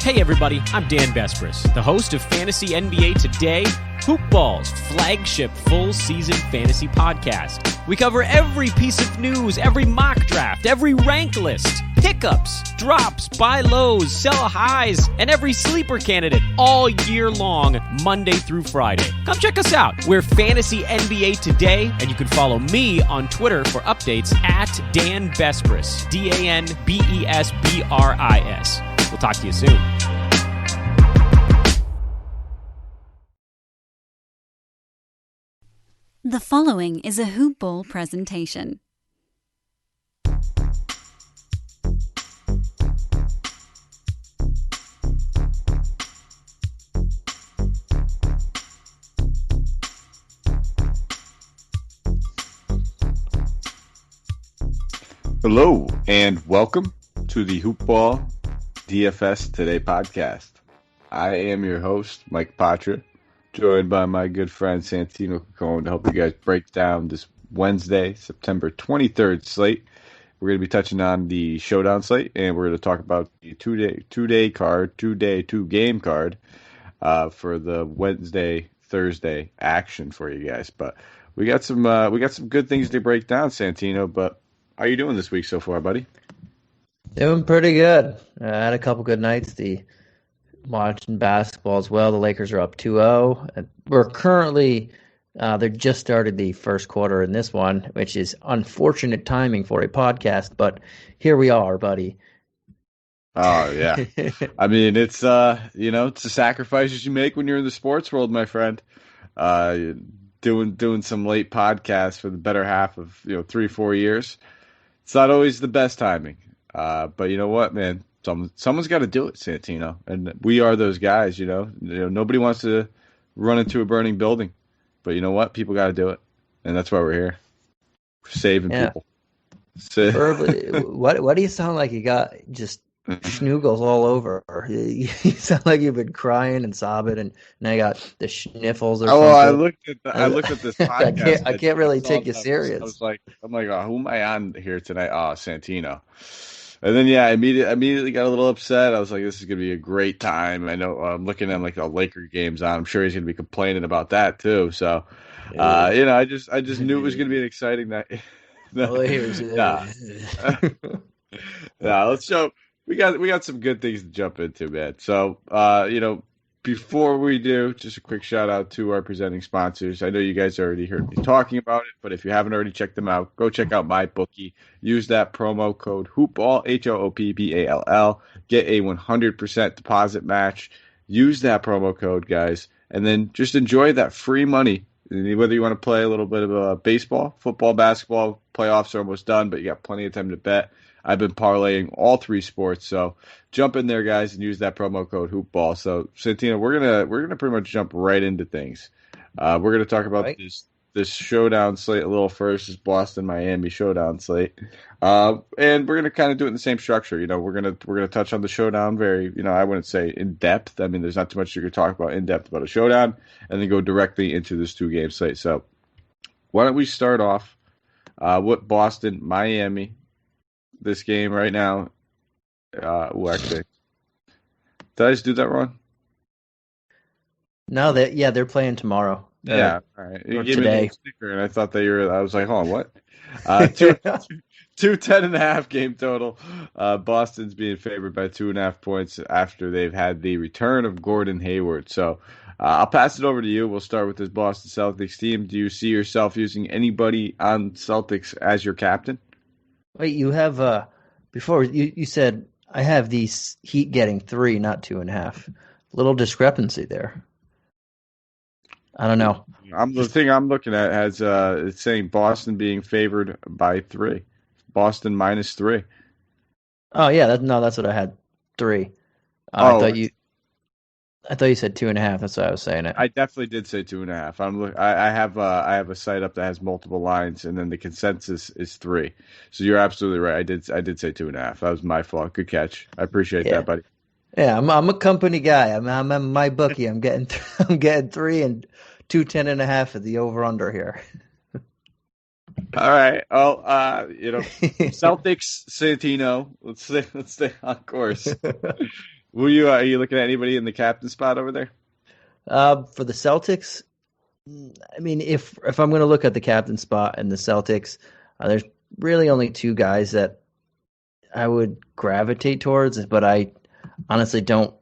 Hey everybody, I'm Dan Bespris, the host of Fantasy NBA Today, Hoopball's flagship full-season fantasy podcast. We cover every piece of news, every mock draft, every rank list, pickups, drops, buy lows, sell highs, and every sleeper candidate all year long, Monday through Friday. Come check us out. We're Fantasy NBA Today, and you can follow me on Twitter for updates at Dan Bespris, DANBESBRIS. We'll talk to you soon. The following is a Hoop Ball presentation. Hello, and welcome to the Hoop Ball DFS Today podcast. I am your host, Mike Patra, joined by my good friend Santino Capone to help you guys break down this Wednesday, September 23rd slate. We're going to be touching on the Showdown slate, and we're going to talk about the two-game card for the Wednesday, Thursday action for you guys. But we got some good things to break down, Santino. But how are you doing this week so far, buddy? Doing pretty good. I had a couple good nights. Watching basketball as well. The Lakers are up 2-0. We're currently, they just started the first quarter in this one, which is unfortunate timing for a podcast, but here we are, buddy. Oh, yeah. I mean, it's the sacrifices you make when you're in the sports world, my friend. Doing some late podcasts for the better half of 3-4 years. It's not always the best timing. But you know what, man? Someone's got to do it, Santino, and we are those guys. Nobody wants to run into a burning building, but you know what? People got to do it, and that's why we're here. We're saving people. What do you sound like? You got just schnoogles all over. You sound like you've been crying and sobbing, and now you got the sniffles or something. I looked at this podcast. I can't really take you serious. I'm like, oh, who am I on here tonight? Oh, Santino. And then, I immediately got a little upset. I was like, this is going to be a great time. I know I'm looking at the Laker games on. I'm sure he's going to be complaining about that too. So, I just knew it was going to be an exciting night. Let's show. We got some good things to jump into, man. So, before we do, just a quick shout out to our presenting sponsors. I know you guys already heard me talking about it, but if you haven't already checked them out, go check out MyBookie. Use that promo code HOOPBALL, HOOPBALL. Get a 100% deposit match. Use that promo code, guys, and then just enjoy that free money. Whether you want to play a little bit of baseball, football, basketball, playoffs are almost done, but you got plenty of time to bet. I've been parlaying all three sports, so jump in there, guys, and use that promo code HoopBall. So, Santino, we're gonna pretty much jump right into things. We're gonna talk about this Showdown slate a little first, this Boston-Miami Showdown slate, and we're gonna kind of do it in the same structure. We're gonna touch on the Showdown very, I wouldn't say in depth. I mean, there's not too much you could talk about in depth about a Showdown, and then go directly into this 2-game slate. So, why don't we start off with Boston-Miami? This game right now. Actually, did I just do that wrong? No, they're playing tomorrow. Yeah, all right. You gave today. me a sticker, and I thought that I was like, hold on, what? 210.5 game total. Boston's being favored by 2.5 points after they've had the return of Gordon Hayward. So I'll pass it over to you. We'll start with this Boston Celtics team. Do you see yourself using anybody on Celtics as your captain? Wait, you have before you said I have these Heat getting 3, not 2.5. Little discrepancy there. I don't know. The thing I'm looking at has it's saying Boston being favored by 3. Boston -3. Oh yeah, that's what I had. 3. I thought you said 2.5. That's what I was saying. I definitely did say 2.5. I have a site up that has multiple lines, and then the consensus is 3. So you're absolutely right. I did say 2.5. That was my fault. Good catch. I appreciate that, buddy. Yeah, I'm a company guy. I'm my bookie. I'm getting 3 and 210.5 at the over under here. All right. Well, Celtics, Santino. Let's stay on course. Are you looking at anybody in the captain spot over there? For the Celtics, I mean, if I'm going to look at the captain spot and the Celtics, there's really only two guys that I would gravitate towards, but I honestly don't.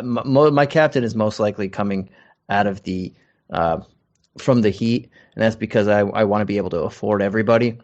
My captain is most likely coming out of the from the Heat, and that's because I want to be able to afford everybody.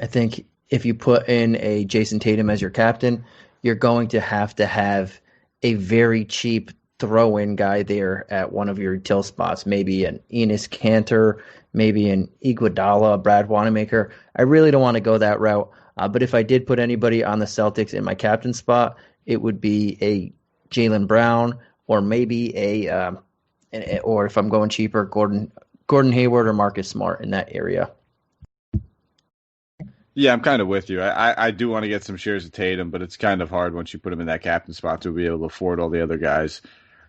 I think if you put in a Jason Tatum as your captain, you're going to have a very cheap throw-in guy there at one of your till spots, maybe an Enes Kanter, maybe an Iguodala, Brad Wanamaker. I really don't want to go that route, but if I did put anybody on the Celtics in my captain spot, it would be a Jaylen Brown or maybe or if I'm going cheaper, Gordon Hayward or Marcus Smart in that area. Yeah, I'm kind of with you. I do want to get some shares of Tatum, but it's kind of hard once you put him in that captain spot to be able to afford all the other guys.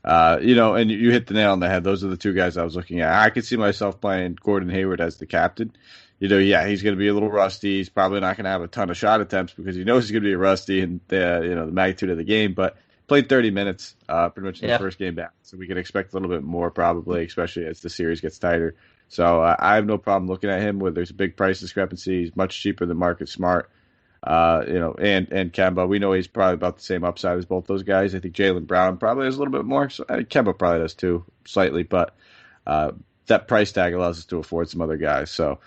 And you hit the nail on the head. Those are the two guys I was looking at. I could see myself playing Gordon Hayward as the captain. He's going to be a little rusty. He's probably not going to have a ton of shot attempts because he knows he's going to be rusty and the magnitude of the game. But played 30 minutes pretty much in the first game back, so we can expect a little bit more probably, especially as the series gets tighter. So I have no problem looking at him where there's a big price discrepancy. He's much cheaper than Marcus Smart. And Kemba. We know he's probably about the same upside as both those guys. I think Jaylen Brown probably has a little bit more. So Kemba probably does too, slightly. But that price tag allows us to afford some other guys. So,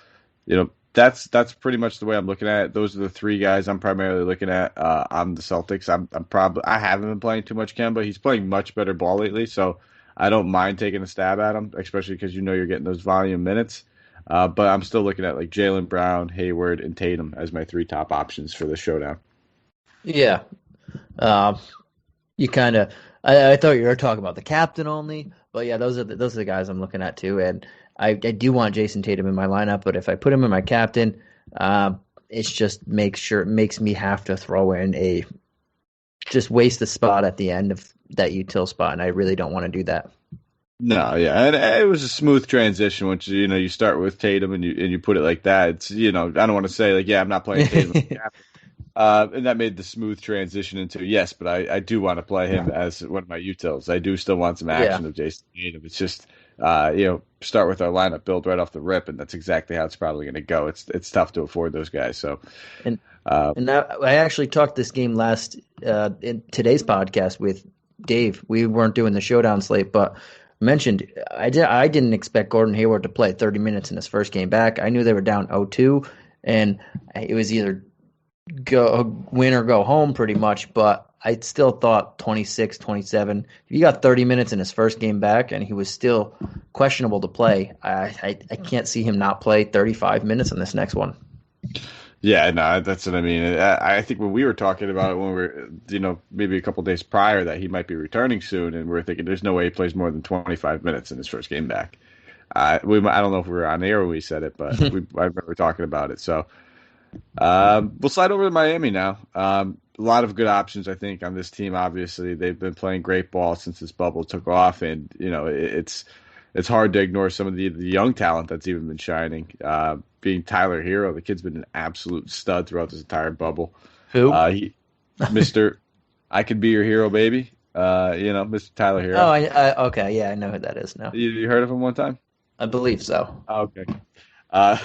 that's pretty much the way I'm looking at it. Those are the three guys I'm primarily looking at on the Celtics. I haven't been playing too much Kemba. He's playing much better ball lately, so I don't mind taking a stab at him, especially because you're getting those volume minutes. But I'm still looking at like Jaylen Brown, Hayward, and Tatum as my three top options for the showdown. Yeah. You kind of I thought you were talking about the captain only, but yeah, those are the guys I'm looking at too. And I do want Jason Tatum in my lineup, but if I put him in my captain, it's just makes me have to throw in just waste the spot at the end of that util spot, and I really don't want to do that. No, yeah, and it was a smooth transition once you start with Tatum and you put it like that. It's I don't want to say like I'm not playing Tatum, and that made the smooth transition into yes, but I do want to play him as one of my utils. I do still want some action of Jason Tatum. It's just start with our lineup build right off the rip, and that's exactly how it's probably going to go. It's tough to afford those guys. So, and I actually talked this game last in today's podcast with Dave. We weren't doing the showdown slate, but mentioned I didn't expect Gordon Hayward to play 30 minutes in his first game back. I knew they were down 0-2, and it was either go win or go home pretty much, but I still thought 26, 27. If you got 30 minutes in his first game back and he was still questionable to play, I can't see him not play 35 minutes in this next one. Yeah, no, that's what I mean. I think when we were talking about it when we were, maybe a couple of days prior that he might be returning soon, and we're thinking there's no way he plays more than 25 minutes in his first game back. I don't know if we were on air when we said it, but I remember talking about it. So we'll slide over to Miami now. A lot of good options, I think, on this team. Obviously, they've been playing great ball since this bubble took off, and it's hard to ignore some of the young talent that's even been shining. Being Tyler Hero, the kid's been an absolute stud throughout this entire bubble. Who? Mr. I Could Be Your Hero, baby. Mr. Tyler Hero. Oh, okay, yeah, I know who that is now. You heard of him one time? I believe so. Okay. I'll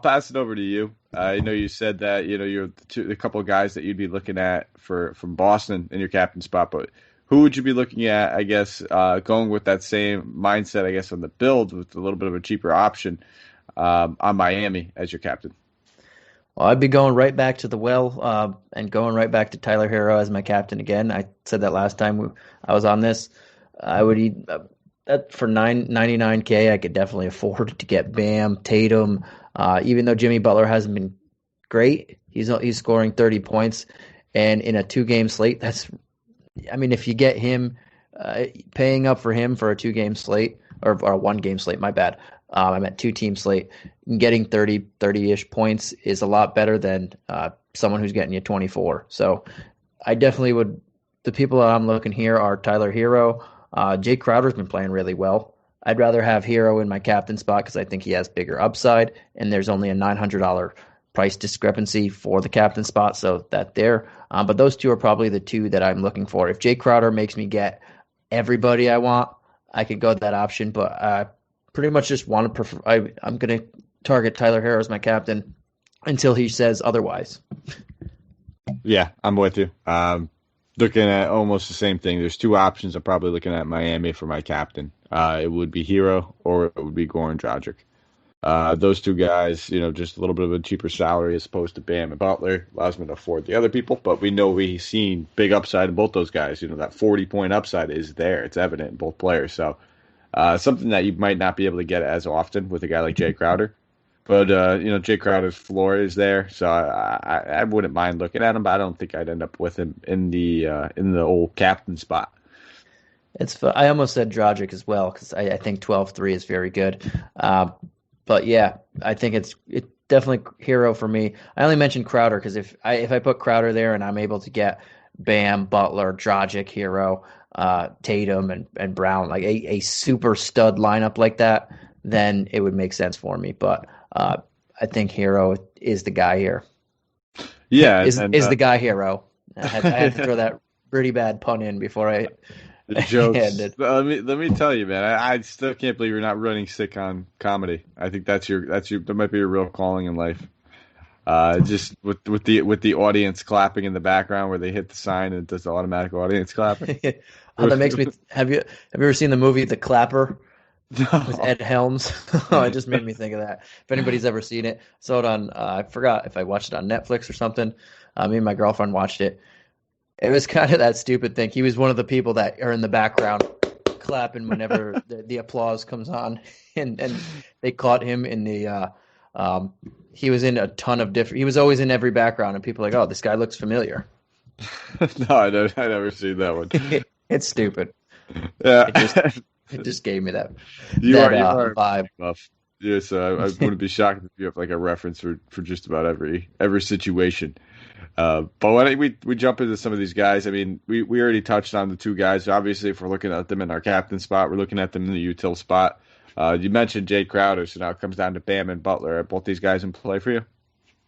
pass it over to you. I know you said that you're the couple of guys that you'd be looking at from Boston in your captain spot, but who would you be looking at, I guess, going with that same mindset, I guess, on the build with a little bit of a cheaper option on Miami as your captain? Well, I'd be going right back to the well and going right back to Tyler Hero as my captain again. I said that last time I was on this. I would eat that for $99K. I could definitely afford to get Bam, Tatum. Even though Jimmy Butler hasn't been great, he's scoring 30 points, and in a 2-game slate, if you get him, paying up for him for a 2-game slate or a 1-game slate, my bad. I'm at 2-team slate. Getting 30-ish points is a lot better than someone who's getting you 24. So I definitely would. The people that I'm looking here are Tyler Hero. Jake Crowder's been playing really well. I'd rather have Hero in my captain spot because I think he has bigger upside, and there's only a $900 price discrepancy for the captain spot, so that there. But those two are probably the two that I'm looking for. If Jay Crowder makes me get everybody I want, I could go that option. But I pretty much just want to prefer. I'm going to target Tyler Hero as my captain until he says otherwise. Yeah, I'm with you. Looking at almost the same thing. There's two options. I'm probably looking at Miami for my captain. It would be Hero or it would be Goran Dragic. Those two guys, just a little bit of a cheaper salary as opposed to Bam and Butler allows me to afford the other people. But we know we've seen big upside in both those guys. That 40-point upside is there. It's evident in both players. So something that you might not be able to get as often with a guy like Jay Crowder. But, Jay Crowder's floor is there. So I wouldn't mind looking at him, but I don't think I'd end up with him in the old captain spot. I almost said Dragic as well because I think 12-3 is very good. But yeah, I think it's definitely Hero for me. I only mentioned Crowder because if I put Crowder there and I'm able to get Bam, Butler, Dragic, Hero, Tatum, and Brown, like a super stud lineup like that, then it would make sense for me. But I think Hero is the guy here. Yeah, is the guy Hero. I had to throw that pretty bad pun in before I. Jokes. Let me tell you, man. I still can't believe you're not running sitcom comedy. I think that might be your real calling in life. Just with the audience clapping in the background where they hit the sign and it does the automatic audience clapping. That makes me. Have you ever seen the movie The Clapper? No. With Ed Helms? It just made me think of that. If anybody's ever seen it, saw it on. I forgot if I watched it on Netflix or something. Me and my girlfriend watched it. It was kind of that stupid thing. He was one of the people that are in the background clapping whenever the applause comes on, and they caught him in the. He was in a ton of different. He was always in every background, and people are like, "Oh, this guy looks familiar." No, I never seen that one. It's stupid. Yeah, it just gave me that. You are vibe. Buff. Yeah, so I wouldn't be shocked if you have like a reference for just about every situation. But why don't we jump into some of these guys? I mean, we already touched on the two guys. Obviously, if we're looking at them in our captain spot, we're looking at them in the util spot. You mentioned Jay Crowder, so now it comes down to Bam and Butler. Are both these guys in play for you?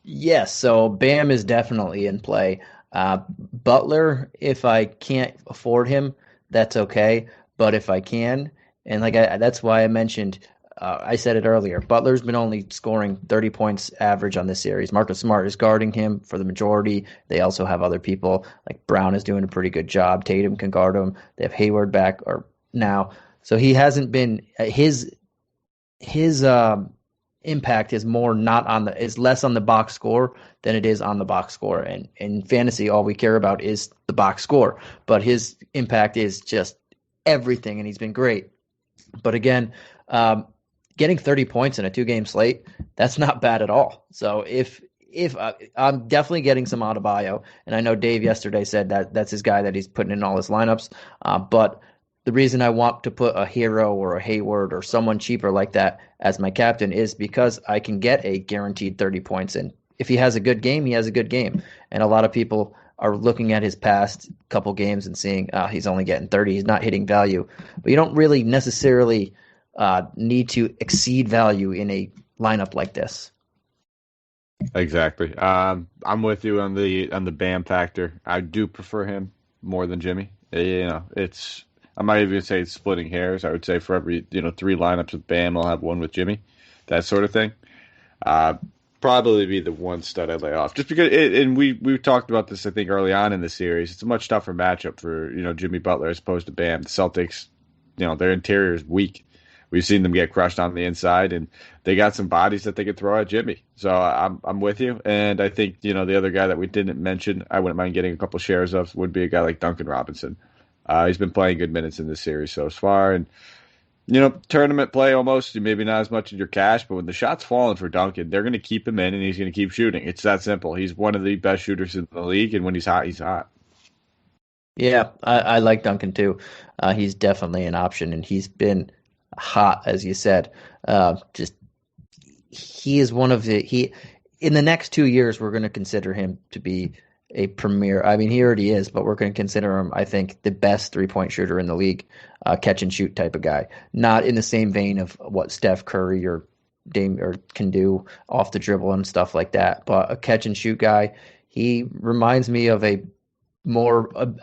Yes, so Bam is definitely in play. Butler, if I can't afford him, that's okay. But if I can, and that's why I mentioned, I said it earlier, Butler's been only scoring 30 points average on this series. Marcus Smart is guarding him for the majority. They also have other people, like Brown is doing a pretty good job. Tatum can guard him. They have Hayward back now. So he hasn't been his impact is is less on the box score than it is on the box score. And in fantasy, all we care about is the box score. But his impact is just everything, and he's been great. But again, getting 30 points in a 2-game slate, that's not bad at all. So if I'm definitely getting some Adebayo, and I know Dave yesterday said that that's his guy that he's putting in all his lineups. But the reason I want to put a Hero or a Hayward or someone cheaper like that as my captain is because I can get a guaranteed 30 points. And if he has a good game, he has a good game. And a lot of people are looking at his past couple games and seeing he's only getting 30. He's not hitting value. But you don't really necessarily need to exceed value in a lineup like this. Exactly. I'm with you on the Bam factor. I do prefer him more than Jimmy. I might even say it's splitting hairs. I would say for every 3 lineups with Bam, I'll have one with Jimmy, that sort of thing. Probably be the one stud I lay off, just because. And we talked about this, I think, early on in the series. It's a much tougher matchup for Jimmy Butler as opposed to Bam. The Celtics, their interior is weak. We've seen them get crushed on the inside, and they got some bodies that they could throw at Jimmy. So I'm with you, and I think the other guy that we didn't mention, I wouldn't mind getting a couple shares of, would be a guy like Duncan Robinson. He's been playing good minutes in this series so far, and tournament play almost, maybe not as much in your cash, but when the shot's falling for Duncan, they're going to keep him in, and he's going to keep shooting. It's that simple. He's one of the best shooters in the league, and when he's hot, he's hot. Yeah, I like Duncan too. He's definitely an option, and he's been hot, as you said. He is one of in the next 2 years, we're going to consider him to be a premier. I mean, he already is, but we're going to consider him, I think, the best 3-point shooter in the league, catch and shoot type of guy. Not in the same vein of what Steph Curry or can do off the dribble and stuff like that. But a catch and shoot guy, he reminds me of a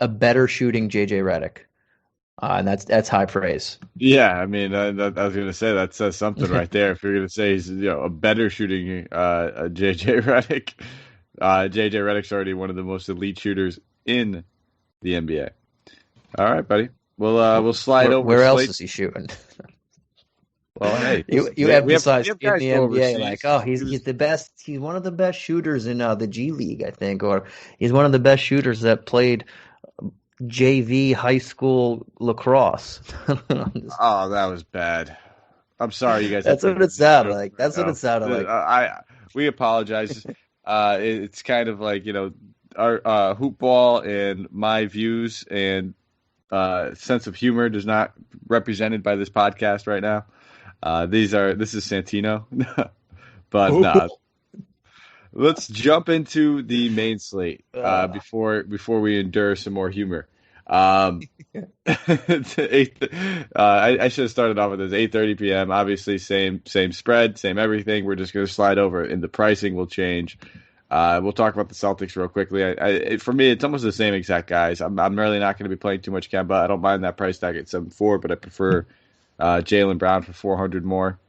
better shooting JJ Redick. And that's high praise. Yeah, I mean, I was going to say that says something right there. If you're going to say he's a better shooting JJ Redick, JJ Redick's already one of the most elite shooters in the NBA. All right, buddy. We'll slide over. Where else is he shooting? Well, hey, you emphasize in the NBA overseas. like, oh, he's the best. He's one of the best shooters in the G League, I think, or he's one of the best shooters that played JV high school lacrosse. Oh, that was bad. I'm sorry, you guys. That's what it sounded like. That's what it sounded like. We apologize. It's kind of like, our hoop ball and my views and sense of humor is not represented by this podcast right now. This is Santino, but nah. Let's jump into the main slate before we endure some more humor. It's I should have started off with this 8:30 p.m. Obviously, same spread, same everything. We're just going to slide over, and the pricing will change. We'll talk about the Celtics real quickly. For me, it's almost the same exact guys. I'm really not going to be playing too much Kemba. I don't mind that price tag at 7.4, but I prefer Jaylen Brown for 400 more.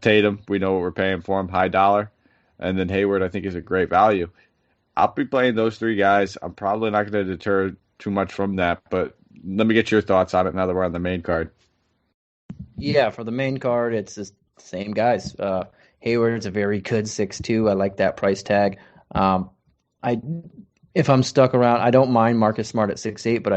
Tatum, we know what we're paying for him, high dollar. And then Hayward, I think, is a great value. I'll be playing those three guys. I'm probably not going to deter too much from that, but let me get your thoughts on it now that we're on the main card. Yeah, for the main card, it's the same guys. Hayward's a very good 6'2". I like that price tag. If I'm stuck around, I don't mind Marcus Smart at 6'8", but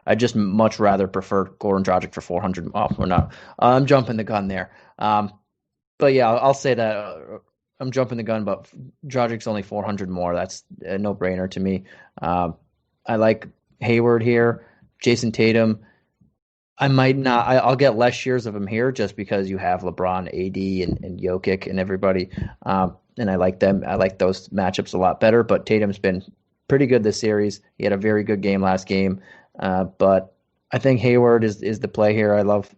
I just much rather prefer Goran Dragic for 400. Oh, we're not. I'm jumping the gun there. But yeah, I'll say that I'm jumping the gun, but Dragic's only 400 more. That's a no-brainer to me. I like Hayward here. Jason Tatum, I might not. I'll get less shares of him here just because you have LeBron, AD, and Jokic and everybody. And I like them. I like those matchups a lot better. But Tatum's been pretty good this series. He had a very good game last game. But I think Hayward is the play here. I love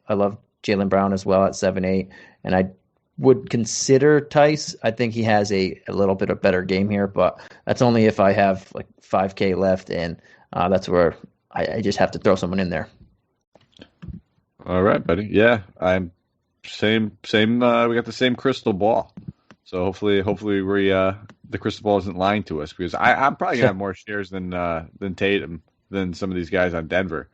Jaylen Brown as well at 7.8. And I would consider Tice. I think he has a little bit of better game here, but that's only if I have like 5K left, and that's where I just have to throw someone in there. All right, buddy. Yeah, I'm same. We got the same crystal ball, so hopefully the crystal ball isn't lying to us, because I'm probably gonna have more shares than Tatum than some of these guys on Denver.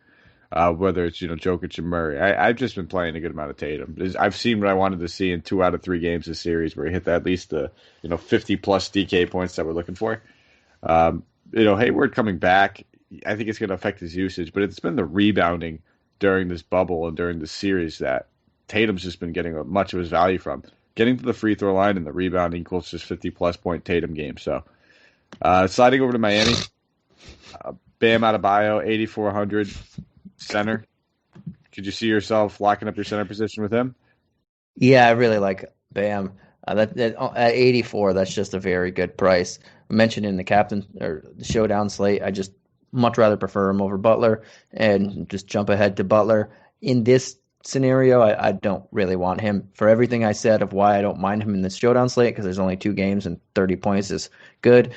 Whether it's Jokic and Murray, I've just been playing a good amount of Tatum. I've seen what I wanted to see in 2 out of 3 games this series, where he hit at least the 50 plus DK points that we're looking for. Hayward coming back, I think it's going to affect his usage, but it's been the rebounding during this bubble and during this series that Tatum's just been getting much of his value from. Getting to the free throw line and the rebounding equals just 50 plus point Tatum game. So sliding over to Miami, Bam Adebayo, 8,400. Center. Could you see yourself locking up your center position with him? Yeah, I really like Bam. That at 84, that's just a very good price. I mentioned in the captain or the showdown slate, I just much rather prefer him over Butler and just jump ahead to Butler. In this scenario, I don't really want him. For everything I said of why I don't mind him in the showdown slate, because there's only 2 games and 30 points is good,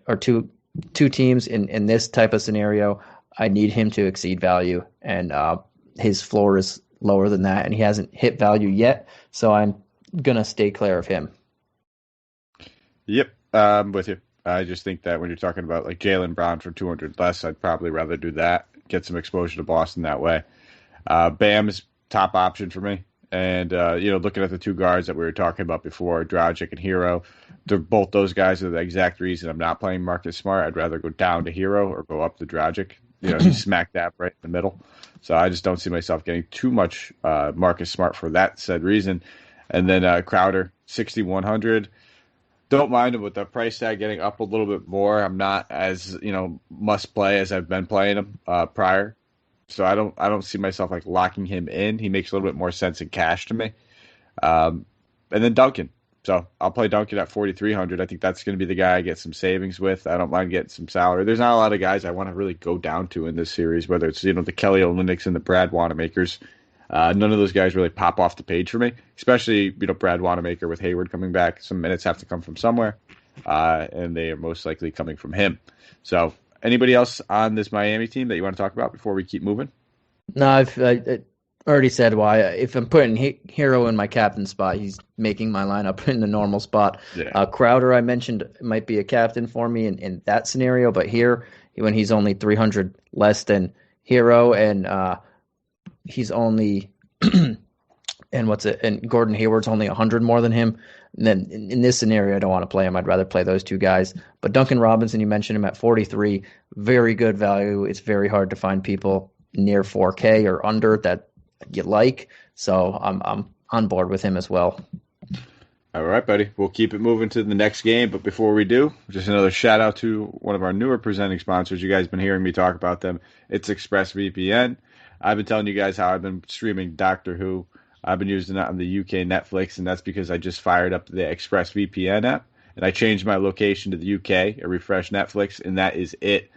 or two teams in this type of scenario, I need him to exceed value, and his floor is lower than that, and he hasn't hit value yet, so I'm going to stay clear of him. Yep, I'm with you. I just think that when you're talking about like Jaylen Brown for 200 less, I'd probably rather do that, get some exposure to Boston that way. Bam is top option for me, and looking at the 2 guards that we were talking about before, Dragic and Hero, both those guys are the exact reason I'm not playing Marcus Smart. I'd rather go down to Hero or go up to Dragic. He's smack dab right in the middle. So I just don't see myself getting too much Marcus Smart for that said reason. And then Crowder, 6,100. Don't mind him with the price tag getting up a little bit more. I'm not as, must play as I've been playing him prior. So I don't see myself like locking him in. He makes a little bit more sense in cash to me. And then Duncan. So I'll play Duncan at 4,300. I think that's going to be the guy I get some savings with. I don't mind getting some salary. There's not a lot of guys I want to really go down to in this series, whether it's the Kelly Olynyk's and the Brad Wanamakers. None of those guys really pop off the page for me, especially Brad Wanamaker with Hayward coming back. Some minutes have to come from somewhere, and they are most likely coming from him. So, anybody else on this Miami team that you want to talk about before we keep moving? No, I already said why. If I'm putting Hero in my captain spot, he's making my lineup in the normal spot. Yeah. Crowder, I mentioned, might be a captain for me in that scenario, but here, when he's only 300 less than Hero, and he's only and Gordon Hayward's only 100 more than him, then in this scenario, I don't want to play him. I'd rather play those two guys. But Duncan Robinson, you mentioned him at 43, very good value. It's very hard to find people near 4K or under that you like, so I'm on board with him as well. All right, buddy. We'll keep it moving to the next game, but before we do, just another shout out to one of our newer presenting sponsors. You guys have been hearing me talk about them. It's ExpressVPN. I've been telling you guys how I've been streaming Doctor Who. I've been using it on the UK Netflix, and that's because I just fired up the ExpressVPN app, and I changed my location to the UK. I refreshed Netflix, and that is it.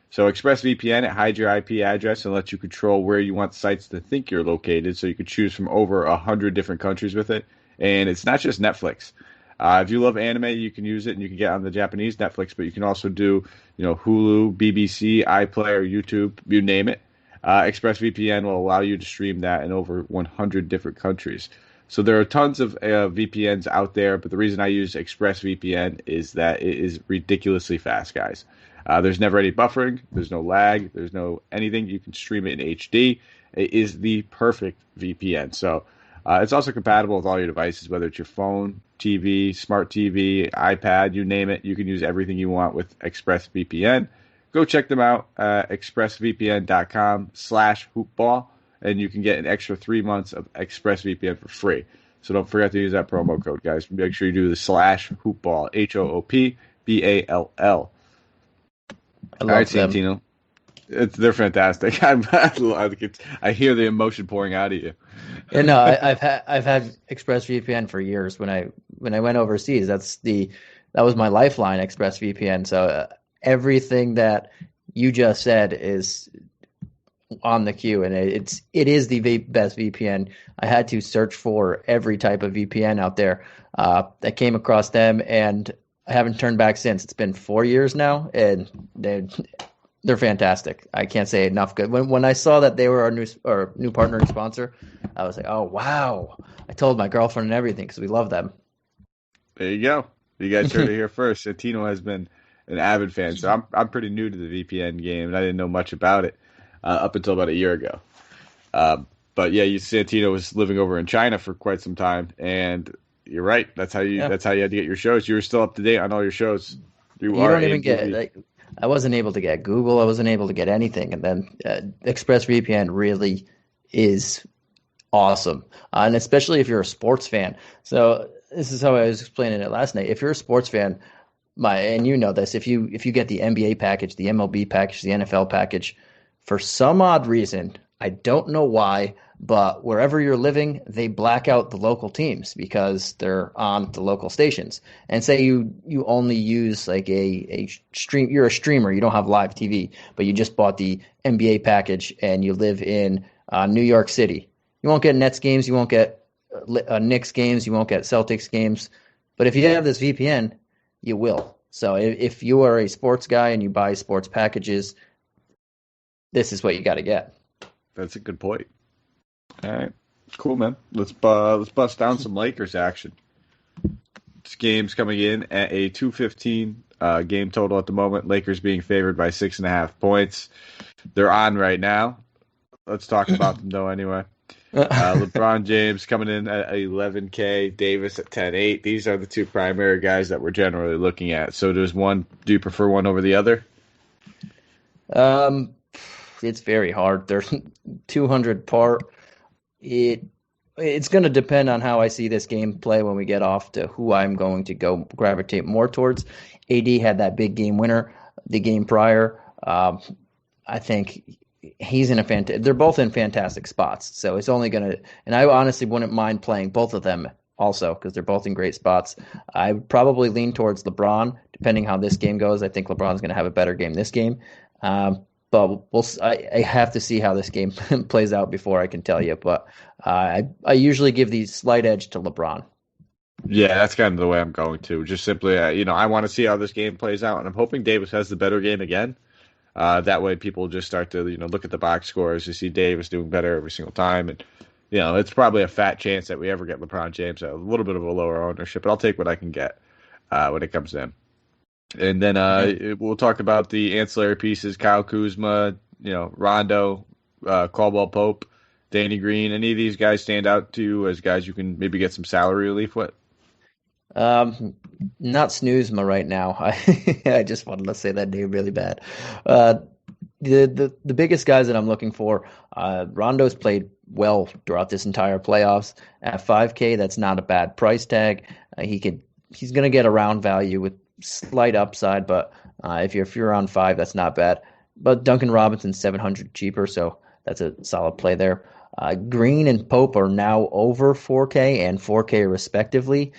So ExpressVPN, it hides your IP address and lets you control where you want sites to think you're located, so you could choose from over 100 different countries with it. And it's not just Netflix. If you love anime, you can use it, and you can get on the Japanese Netflix, but you can also do, Hulu, BBC, iPlayer, YouTube, you name it. ExpressVPN will allow you to stream that in over 100 different countries. So there are tons of VPNs out there, but the reason I use ExpressVPN is that it is ridiculously fast, guys. There's never any buffering. There's no lag. There's no anything. You can stream it in HD. It is the perfect VPN. So it's also compatible with all your devices, whether it's your phone, TV, smart TV, iPad, you name it. You can use everything you want with ExpressVPN. Go check them out, expressvpn.com/hoopball, and you can get an extra 3 months of ExpressVPN for free. So don't forget to use that promo code, guys. Make sure you do the /hoopball, HOOPBALL. All right, Santino. They're fantastic. I hear the emotion pouring out of you. Yeah, no, I've had ExpressVPN for years. When I went overseas, that was my lifeline, ExpressVPN. So everything that you just said is on the queue, and it is the best VPN. I had to search for every type of VPN out there. I came across them, and I haven't turned back since. It's been 4 years now, and they're fantastic. I can't say enough good. When I saw that they were our new partnering sponsor, I was like, oh, wow. I told my girlfriend and everything because we love them. There you go. You guys heard it here first. Santino has been an avid fan, so I'm pretty new to the VPN game, and I didn't know much about it up until about a year ago. But yeah, Santino was living over in China for quite some time, and you're right. That's how you had to get your shows. You were still up to date on all your shows. You don't even get I wasn't able to get Google. I wasn't able to get anything. And then ExpressVPN really is awesome. And especially if you're a sports fan. So this is how I was explaining it last night. If you're a sports fan, and you know this, if you get the NBA package, the MLB package, the NFL package, for some odd reason, I don't know why, but wherever you're living, they black out the local teams because they're on the local stations. And say you only use like a stream, you're a streamer, you don't have live TV, but you just bought the NBA package and you live in New York City. You won't get Nets games, you won't get Knicks games, you won't get Celtics games. But if you have this VPN, you will. So if you are a sports guy and you buy sports packages, this is what you got to get. That's a good point. All right, cool, man. Let's bust down some Lakers action. This game's coming in at a 215 game total at the moment. Lakers being favored by 6.5 points. They're on right now. Let's talk about them though. Anyway, LeBron James coming in at 11K, Davis at 10.8. These are the two primary guys that we're generally looking at. So do you prefer one over the other? It's very hard. They're 200 par. It's going to depend on how I see this game play when we get off to who I'm going to go gravitate more towards. AD had that big game winner the game prior. I think he's in they're both in fantastic spots. So it's only going to, and I honestly wouldn't mind playing both of them also because they're both in great spots. I would probably lean towards LeBron, depending how this game goes. I think LeBron's going to have a better game this game. but I have to see how this game plays out before I can tell you. But I usually give the slight edge to LeBron. Yeah, that's kind of the way I'm going to. Just simply, I want to see how this game plays out, and I'm hoping Davis has the better game again. That way, people just start to look at the box scores. You see Davis doing better every single time, and it's probably a fat chance that we ever get LeBron James at a little bit of a lower ownership. But I'll take what I can get when it comes to him. And then we'll talk about the ancillary pieces: Kyle Kuzma, Rondo, Caldwell Pope, Danny Green. Any of these guys stand out to you as guys you can maybe get some salary relief with? Not Snoozema right now. I just wanted to say that name really bad. The biggest guys that I'm looking for, Rondo's played well throughout this entire playoffs. At 5K, that's not a bad price tag. He's going to get around value with slight upside, but if you're on 5, that's not bad. But Duncan Robinson's 700 cheaper, so that's a solid play there. Green and Pope are now over 4K and 4K respectively.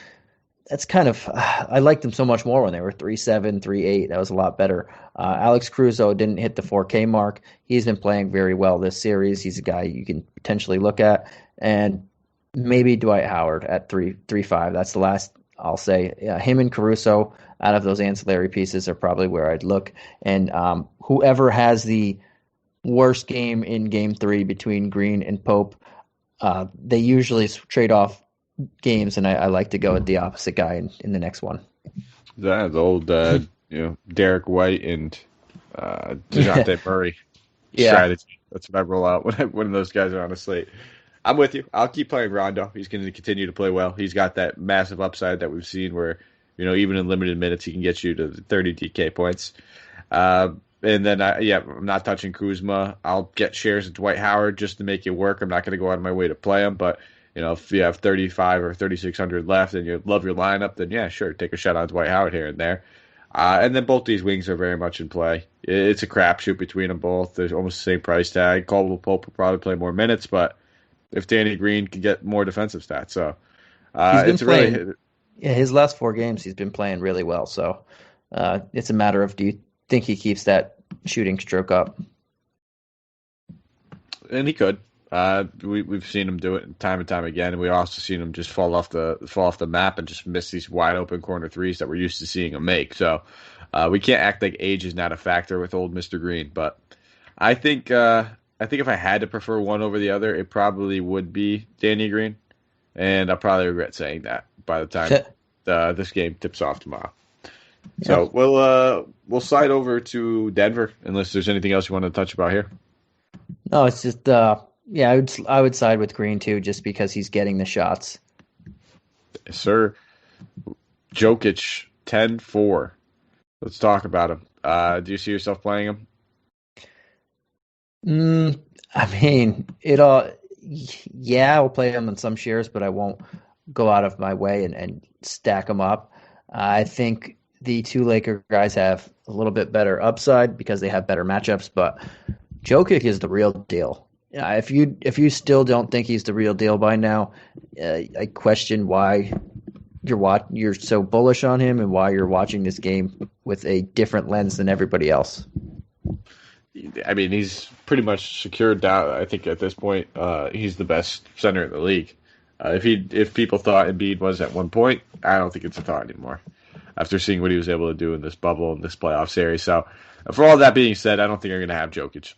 That's kind of, I liked them so much more when they were 3.7, 3.8. That was a lot better. Alex Caruso didn't hit the 4K mark. He's been playing very well this series. He's a guy you can potentially look at. And maybe Dwight Howard at 3.5. That's the last I'll say. Him and Caruso out of those ancillary pieces are probably where I'd look. And whoever has the worst game in Game 3 between Green and Pope, they usually trade off games, and I like to go with the opposite guy in the next one. That's old, Derek White and DeJounte Murray strategy. That's what I roll out when those guys are on a slate. I'm with you. I'll keep playing Rondo. He's going to continue to play well. He's got that massive upside that we've seen where, even in limited minutes, he can get you to 30 DK points. And then, I'm not touching Kuzma. I'll get shares of Dwight Howard just to make it work. I'm not going to go out of my way to play him, but if you have 35 or 3,600 left and you love your lineup, then yeah, sure, take a shot on Dwight Howard here and there. And then both these wings are very much in play. It's a crapshoot between them both. There's almost the same price tag. Caldwell Pope will probably play more minutes, but if Danny Green can get more defensive stats, so it's playing, really his last 4 games he's been playing really well. So it's a matter of, do you think he keeps that shooting stroke up? And he could. We've seen him do it time and time again, and we also seen him just fall off the map and just miss these wide open corner threes that we're used to seeing him make. So we can't act like age is not a factor with old Mr. Green. But I think if I had to prefer one over the other, it probably would be Danny Green, and I'll probably regret saying that by the time this game tips off tomorrow. Yeah. So we'll slide over to Denver unless there's anything else you want to touch about here. No, it's just I would side with Green too, just because he's getting the shots. Yes, sir. Jokic 10-4. Let's talk about him. Do you see yourself playing him? I mean, I'll play him in some shares, but I won't go out of my way and stack them up. I think the 2 Laker guys have a little bit better upside because they have better matchups, but Jokic is the real deal. If you still don't think he's the real deal by now, I question why you're so bullish on him and why you're watching this game with a different lens than everybody else. I mean, he's pretty much secured down. I think at this point, he's the best center in the league. If people thought Embiid was at one point, I don't think it's a thought anymore. After seeing what he was able to do in this bubble and this playoff series, so for all that being said, I don't think you're going to have Jokic.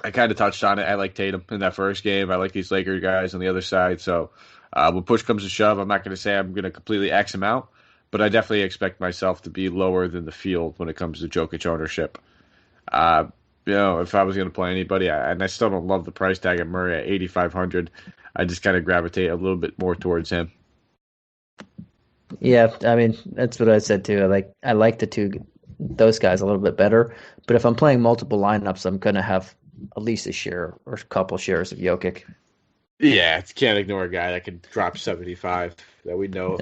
I kind of touched on it. I like Tatum in that first game. I like these Laker guys on the other side. So when push comes to shove, I'm not going to say I'm going to completely X him out, but I definitely expect myself to be lower than the field when it comes to Jokic ownership. If I was going to play anybody, and I still don't love the price tag of Murray at 8,500, I just kind of gravitate a little bit more towards him. Yeah, I mean, that's what I said too. I like those guys a little bit better, but if I'm playing multiple lineups, I'm going to have at least a share or a couple shares of Jokic. Yeah, can't ignore a guy that can drop 75 that we know.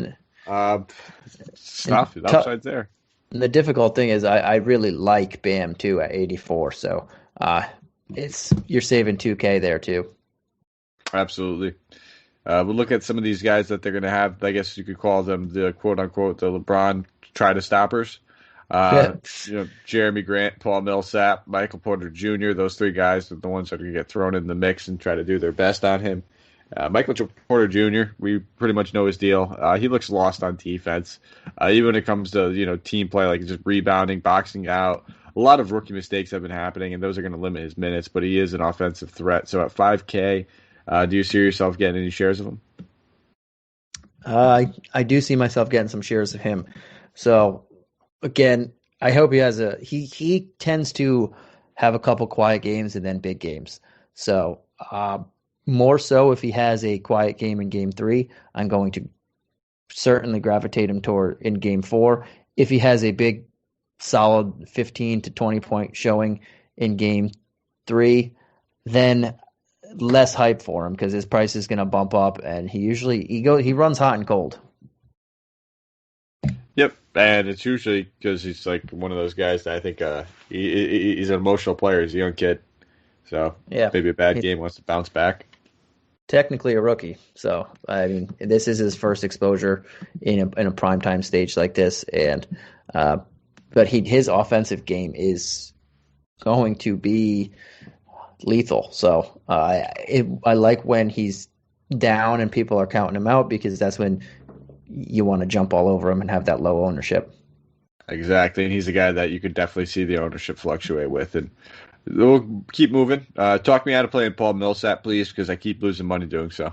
Stuff, the upside's there. And the difficult thing is I really like Bam too at 84, so you're saving 2K there too. Absolutely. We'll look at some of these guys that they're going to have. I guess you could call them the quote-unquote the LeBron try-to-stoppers. Uh, Jeremy Grant, Paul Millsap, Michael Porter Jr., those three guys are the ones that are going to get thrown in the mix and try to do their best on him. Michael Porter Jr., we pretty much know his deal. He looks lost on defense. Even when it comes to, team play, like just rebounding, boxing out, a lot of rookie mistakes have been happening, and those are going to limit his minutes, but he is an offensive threat. So at 5K, do you see yourself getting any shares of him? I do see myself getting some shares of him. So, again, I hope he has he tends to have a couple quiet games and then big games. So, more so if he has a quiet game in game 3, I'm going to certainly gravitate him toward in game 4. If he has a big, solid 15 to 20 point showing in game 3, then less hype for him because his price is going to bump up, and he runs hot and cold. Yep, and it's usually because he's like one of those guys that I think he's an emotional player. He's a young kid, so yeah, maybe a bad game wants to bounce back. Technically a rookie, so I mean this is his first exposure in a primetime stage like this, and but his offensive game is going to be lethal. So I like when he's down and people are counting him out because that's when you want to jump all over him and have that low ownership. Exactly, and he's a guy that you could definitely see the ownership fluctuate with. And we'll keep moving. Talk me out of playing Paul Millsap, please, because I keep losing money doing so.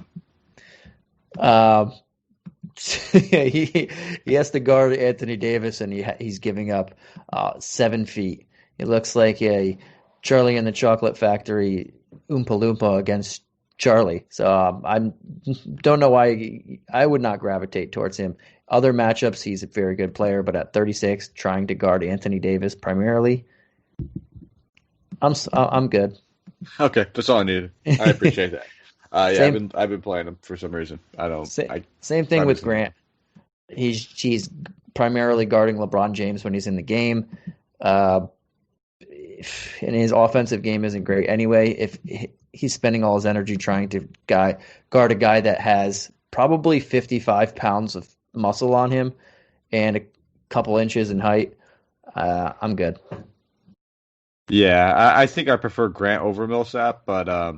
He has to guard Anthony Davis, and he's giving up 7 feet. It looks like a Charlie and the Chocolate Factory Oompa Loompa against Charlie. So I don't know why I would not gravitate towards him. Other matchups, he's a very good player, but at 36, trying to guard Anthony Davis primarily, I'm good. Okay, that's all I needed. I appreciate that. I've been playing him for some reason. Same thing with Grant. He's primarily guarding LeBron James when he's in the game. And his offensive game isn't great anyway. If he's spending all his energy trying to guard a guy that has probably 55 pounds of muscle on him and a couple inches in height, I'm good. Yeah, I think I prefer Grant over Millsap, but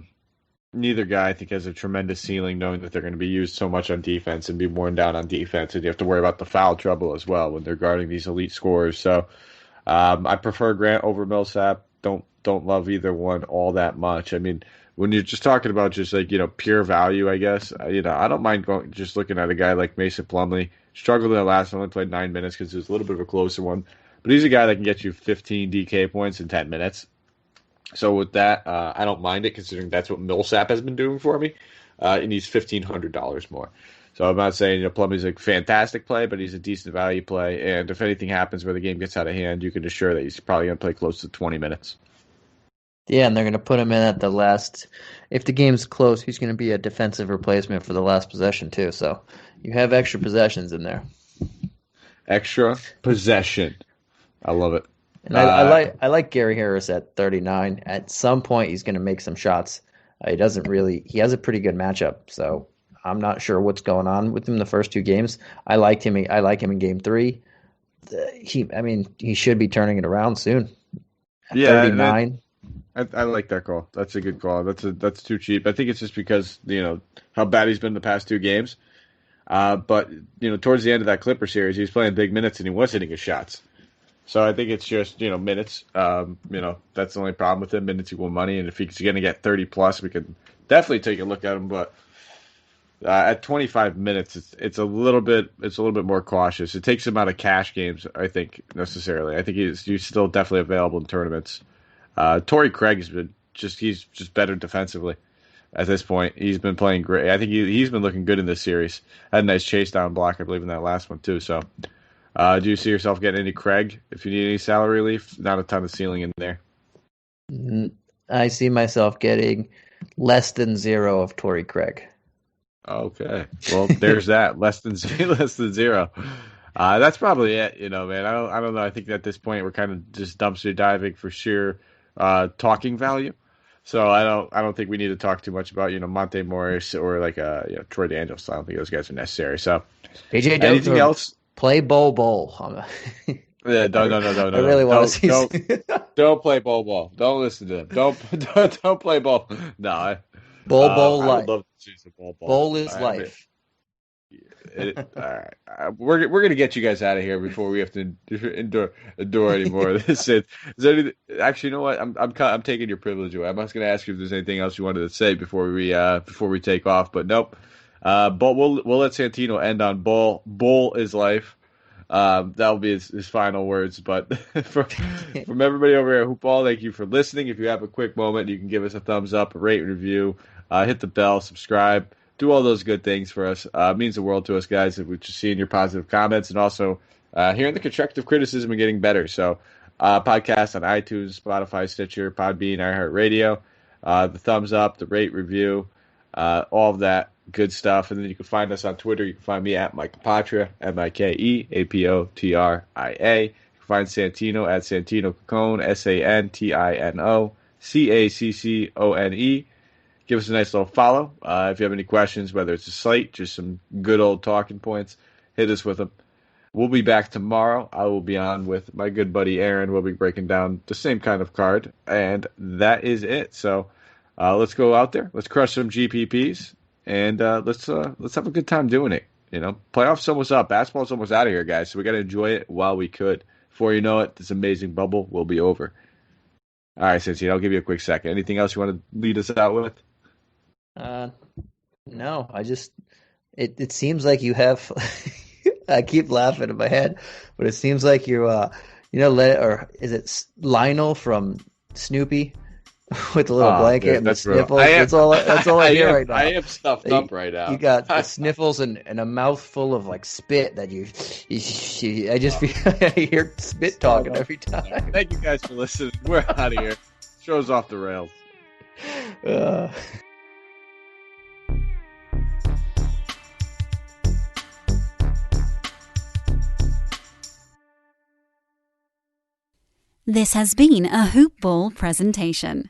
neither guy I think has a tremendous ceiling, knowing that they're going to be used so much on defense and be worn down on defense, and you have to worry about the foul trouble as well when they're guarding these elite scorers. So I prefer Grant over Millsap. Don't love either one all that much. I mean, when you're just talking about just like pure value, I guess I don't mind just looking at a guy like Mason Plumlee. Struggled in the last one, only played 9 minutes because it was a little bit of a closer one. But he's a guy that can get you 15 DK points in 10 minutes. So with that, I don't mind it, considering that's what Millsap has been doing for me. And he's $1,500 more. So I'm not saying Plumlee's a fantastic play, but he's a decent value play. And if anything happens where the game gets out of hand, you can assure that he's probably going to play close to 20 minutes. Yeah, and they're going to put him in at the last. If the game's close, he's going to be a defensive replacement for the last possession too. So you have extra possessions in there. Extra possession. I love it. And I like Gary Harris at 39. At some point, he's going to make some shots. He has a pretty good matchup. So I'm not sure what's going on with him the first 2 games. I like him in game 3. He should be turning it around soon. At 39. I like that call. That's a good call. That's too cheap. I think it's just because how bad he's been the past 2 games. But towards the end of that Clipper series, he was playing big minutes and he was hitting his shots. So I think it's just minutes. That's the only problem with him. Minutes equal money, and if he's going to get 30 plus, we could definitely take a look at him. But at 25 minutes, it's a little bit more cautious. It takes him out of cash games, I think, necessarily. I think he's still definitely available in tournaments. Torrey Craig he's just better defensively at this point. He's been playing great. I think he's been looking good in this series. Had a nice chase down block, I believe, in that last one too. So, do you see yourself getting any Craig if you need any salary relief? Not a ton of ceiling in there. I see myself getting less than 0 of Torrey Craig. Okay, well, there's that less than 0. That's probably it. Man. I don't know. I think at this point we're kind of just dumpster diving for sheer talking value. So I don't think we need to talk too much about Monte Morris or like Troy Daniels. I don't think those guys are necessary. So AJ, anything else? Play bowl. Yeah, no. I really want to see. Don't play ball. Don't listen to him. Don't play ball. No, Bowl I life. would love to see some ball. Bowl is life. All right, we're gonna get you guys out of here before we have to endure any more of this. Is there anything, actually, you know what? I'm taking your privilege away. I'm just gonna ask you if there's anything else you wanted to say before we take off, but nope. But we'll let Santino end on bowl is life. That'll be his final words. But from everybody over here at Hoopball, thank you for listening. If you have a quick moment, you can give us a thumbs up, a rate, review, hit the bell, subscribe. Do all those good things for us. It means the world to us, guys, if we're just seeing your positive comments and also hearing the constructive criticism and getting better. So, podcast on iTunes, Spotify, Stitcher, Podbean, iHeartRadio, the thumbs up, the rate, review, all of that good stuff. And then you can find us on Twitter. You can find me at Mike Apotria, MikeApotria. You can find Santino at Santino Caccone, SantinoCaccone. Give us a nice little follow. If you have any questions, whether it's a Slate, just some good old talking points, hit us with them. We'll be back tomorrow. I will be on with my good buddy Aaron. We'll be breaking down the same kind of card, and that is it. So let's go out there. Let's crush some GPPs, and let's have a good time doing it. You know, playoffs almost up. Basketball's almost out of here, guys. So we got to enjoy it while we could. Before you know it, this amazing bubble will be over. All right, Cincy, I'll give you a quick second. Anything else you want to lead us out with? No, it seems like you have, I keep laughing in my head, but it seems like you're, or is it Lionel from Snoopy with the little blanket and the sniffles? That's all I hear right now. I am stuffed up right now. You got the sniffles and a mouthful of like spit that I just feel, I hear spit talking every time. Thank you guys for listening. We're out of here. Show's off the rails. This has been a Hoop Ball presentation.